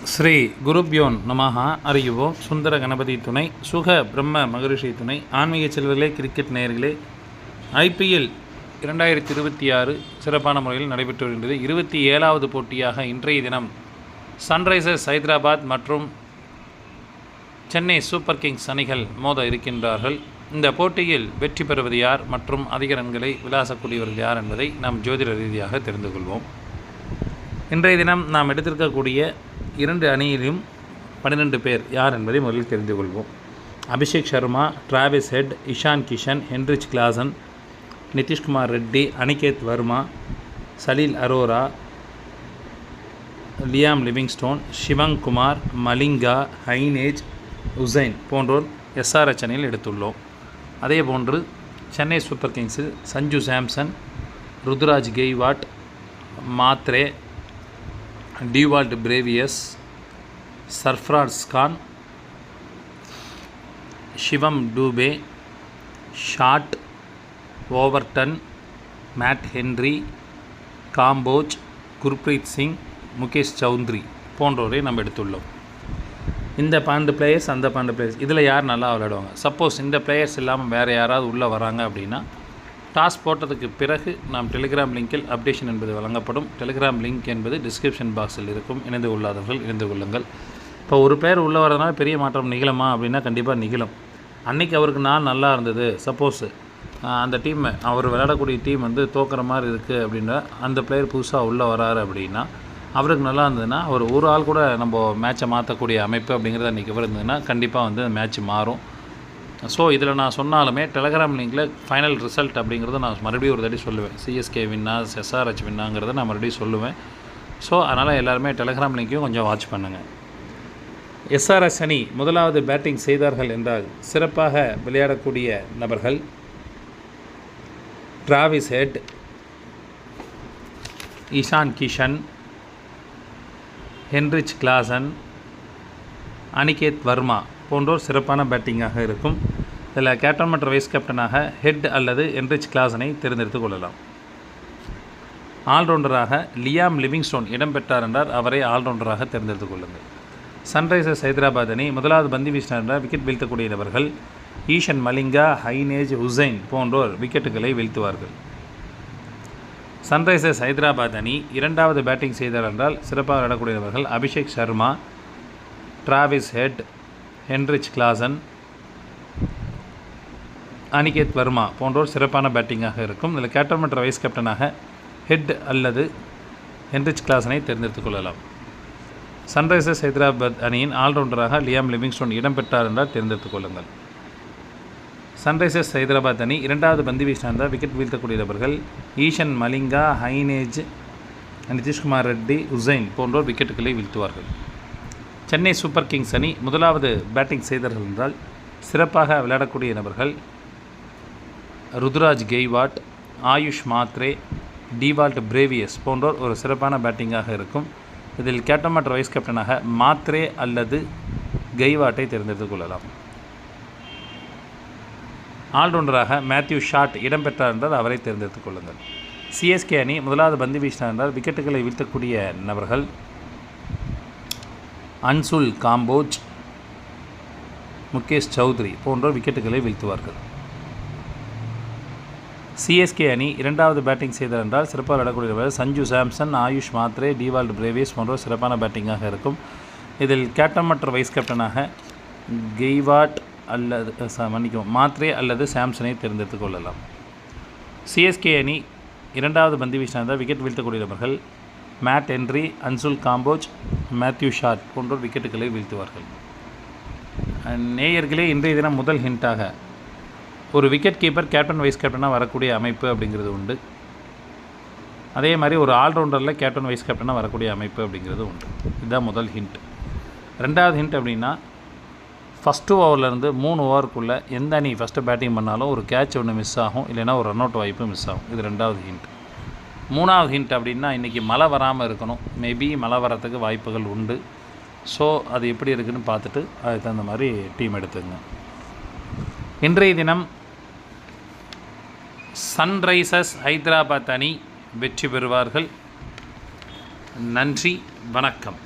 ஸ்ரீ குருப்யோன் நமஹா. அறியுவோம். சுந்தர கணபதி துணை, சுக பிரம்ம மகரிஷி துணை. ஆன்மீக செல்வர்களே, கிரிக்கெட் நேயர்களே, IPL 2026 சிறப்பான முறையில் நடைபெற்று வருகின்றது. 27வது போட்டியாக இன்றைய தினம் சன்ரைசர்ஸ் ஹைதராபாத் மற்றும் சென்னை சூப்பர் கிங்ஸ் அணிகள் மோத இருக்கின்றார்கள். இந்த போட்டியில் வெற்றி பெறுவது யார் மற்றும் அதிக ரன்களை விளாசக்கூடியவர்கள் யார் என்பதை நாம் ஜோதிட ரீதியாக தெரிந்து கொள்வோம். இன்றைய தினம் நாம் எடுத்திருக்கக்கூடிய 2 அணியிலும் 12 பேர் யார் என்பதை முதலில் தெரிந்து கொள்வோம். Abhishek Sharma, Travis Head, Ishan Kishan, Heinrich Klaasen, Nitish Kumar Reddy, Aniket Verma, Salil Arora, Liam Livingstone, Shivang Kumar, Malinga, ஹைனேஜ், உசைன் போன்றோர் SRH அணியில் எடுத்துள்ளோம். அதேபோன்று சென்னை சூப்பர் கிங்ஸில் Sanju Samson, Ruturaj Gaikwad, Mhatre, Dewald Brevis, Sarfaraz Khan, Shivam Dube, Short, Overton, Matt Henry, Kamboj, Gurpreet Singh, Mukesh Choudhary போன்றோரை நம்ம எடுத்துள்ளோம். இந்த 12 பிளேயர்ஸ், அந்த 12 பிளேயர்ஸ், இதில் யார் நல்லா விளையாடுவாங்க? சப்போஸ் இந்த பிளேயர்ஸ் இல்லாமல் வேறு யாராவது உள்ளே வராங்க அப்படின்னா, டாஸ் போட்டதுக்கு பிறகு நாம் டெலிகிராம் லிங்கில் அப்டேஷன் என்பது வழங்கப்படும். டெலிகிராம் லிங்க் என்பது டிஸ்கிரிப்ஷன் பாக்ஸில் இருக்கும். இணைந்து கொள்ளாதவர்கள் இணைந்து கொள்ளுங்கள். இப்போ ஒரு பேர் உள்ளே வரதுனால பெரிய மாற்றம் நிகழுமா அப்படின்னா கண்டிப்பாக நிகழும். அன்றைக்கி அவருக்கு நல்லா இருந்தது, சப்போஸ் அந்த டீம், அவர் விளையாடக்கூடிய டீம் வந்து தோக்கிற மாதிரி இருக்குது அப்படின்னா, அந்த பிளேயர் புதுசாக உள்ளே வராரு அப்படின்னா, அவருக்கு நல்லா இருந்ததுன்னா, அவர் ஒரு ஆள் கூட நம்ம மேட்சை மாற்றக்கூடிய அமைப்பு அப்படிங்கிறது அன்றைக்கி இருந்ததுன்னா கண்டிப்பாக வந்து மேட்ச் மாறும். ஸோ இதில் நான் சொன்னாலுமே டெலிகிராம் லிங்கில் ஃபைனல் ரிசல்ட் அப்படிங்கிறத நான் மறுபடியும் ஒரு தடவை சொல்லுவேன். CSK வின்னா, SRH வின்னாங்கிறத நான் மறுபடியும் சொல்லுவேன். ஸோ அதனால் எல்லாருமே டெலிகிராம் லிங்க்கையும் கொஞ்சம் வாட்ச் பண்ணுங்கள். SRH அணி முதலாவது பேட்டிங் செய்தார்கள் என்றால் சிறப்பாக விளையாடக்கூடிய நபர்கள் Travis Head, Ishan Kishan, Heinrich Klaasen, Aniket Verma போன்றோர் சிறப்பான பேட்டிங்காக இருக்கும். இதில் கேப்டன் மற்றும் வைஸ் கேப்டனாக ஹெட் அல்லது ஹென்ரிச் கிளாசனை தேர்ந்தெடுத்துக் கொள்ளலாம். ஆல்ரவுண்டராக லியாம் லிவிங்ஸ்டோன் இடம்பெற்றார் என்றால் அவரை ஆல்ரவுண்டராக தேர்ந்தெடுத்துக் கொள்ளுங்கள். சன்ரைசர்ஸ் ஹைதராபாத் அணி முதலாவது பந்து வீசினார் என்றால் விக்கெட் வீழ்த்தக்கூடியவர்கள் ஈஷன் மலிங்கா, ஹைனேஜ், உசைன் போன்றோர் விக்கெட்டுகளை வீழ்த்துவார்கள். சன்ரைசர்ஸ் ஹைதராபாத் அணி இரண்டாவது பேட்டிங் செய்தார் என்றால் சிறப்பாக விளையாடக்கூடியவர்கள் Abhishek Sharma, Travis Head, Heinrich Klaasen, Aniket Verma போன்றோர் சிறப்பான பேட்டிங்காக இருக்கும். இதில் கேப்டன் மற்றும் வைஸ் கேப்டனாக ஹெட் அல்லது ஹென்ரிச் கிளாசனை தேர்ந்தெடுத்துக் கொள்ளலாம். சன்ரைசர்ஸ் ஹைதராபாத் அணியின் ஆல்ரவுண்டராக லியாம் லிவிங்ஸ்டோன் இடம்பெற்றார் என்றால் தேர்ந்தெடுத்துக் கொள்ளுங்கள். சன்ரைசர்ஸ் ஹைதராபாத் அணி இரண்டாவது பந்து வீசினார் விக்கெட் வீழ்த்தக்கூடியவர்கள் ஈஷன் மலிங்கா, ஹைனேஜ், நிதிஷ்குமார் ரெட்டி, உசைன் போன்றோர் விக்கெட்டுகளை வீழ்த்துவார்கள். சென்னை சூப்பர் கிங்ஸ் அணி முதலாவது பேட்டிங் செய்தார்கள் என்றால் சிறப்பாக விளையாடக்கூடிய நபர்கள் ருத்ராஜ் கெய்வாட், ஆயுஷ் மாத்ரே, டிவால்ட் பிரேவியஸ் போன்றோர் ஒரு சிறப்பான பேட்டிங்காக இருக்கும். இதில் கேப்டன் மற்றும் வைஸ் கேப்டனாக மாத்ரே அல்லது கெய்வாட்டை தேர்ந்தெடுத்துக் கொள்ளலாம். ஆல்ரவுண்டராக மேத்யூ ஷாட் இடம்பெற்றார் என்றால் அவரை தேர்ந்தெடுத்துக் கொள்ளுங்கள். CSK அணி முதலாவது பந்து வீசினார் என்றால் விக்கெட்டுகளை வீழ்த்தக்கூடிய நபர்கள் அன்சுல் காம்போஜ், முகேஷ் சௌத்ரி போன்றோர் விக்கெட்டுகளை வீழ்த்துவார்கள். CSK அணி இரண்டாவது பேட்டிங் செய்தார் என்றால் சிறப்பாக விளையாடக்கூடியவர் சஞ்சு சாம்சன், ஆயுஷ் மாத்ரே, டிவால்ட் பிரேவியஸ் போன்றோர் சிறப்பான பேட்டிங்காக இருக்கும். இதில் கேப்டன் மற்றும் வைஸ் கேப்டனாக கெய்வாட் அல்லது மாத்ரே அல்லது சாம்சனை தேர்ந்தெடுத்துக் கொள்ளலாம். CSK அணி இரண்டாவது பந்து வீசினார் விக்கெட் வீழ்த்தக்கூடியவர்கள் Matt Henry, Anshul Kamboj, Matthew Short போன்றோர் விக்கெட்டுகளை வீழ்த்துவார்கள். நேயர்களே, இன்றைய தினம் முதல் ஹிண்டாக ஒரு விக்கெட் கீப்பர் கேப்டன் வைஸ் கேப்டனாக வரக்கூடிய அமைப்பு அப்படிங்கிறது உண்டு. அதே மாதிரி ஒரு ஆல்ரவுண்டரில் கேப்டன் வைஸ் கேப்டனாக வரக்கூடிய அமைப்பு அப்படிங்கிறது உண்டு. இதுதான் முதல் ஹிண்ட். ரெண்டாவது ஹிண்ட் அப்படின்னா ஃபஸ்ட்டு ஓவர்லேருந்து 3 ஓவருக்குள்ளே எந்த அணி ஃபஸ்ட்டு பேட்டிங் பண்ணாலும் ஒரு கேட்ச் ஒன்று மிஸ் ஆகும், இல்லைனா ஒரு ரன் அவுட் வாய்ப்பு மிஸ் ஆகும். இது ரெண்டாவது ஹிண்ட். மூணாவது ஹிண்ட் அப்படின்னா இன்றைக்கி மழை வராமல் இருக்கணும். மேபி மழை வரத்துக்கு வாய்ப்புகள் உண்டு. ஸோ அது எப்படி இருக்குதுன்னு பார்த்துட்டு அதுக்கு தகுந்த மாதிரி டீம் எடுத்துங்க. இன்றைய தினம் சன்ரைசர்ஸ் ஹைதராபாத் அணி வெற்றி பெறுவார்கள். நன்றி, வணக்கம்.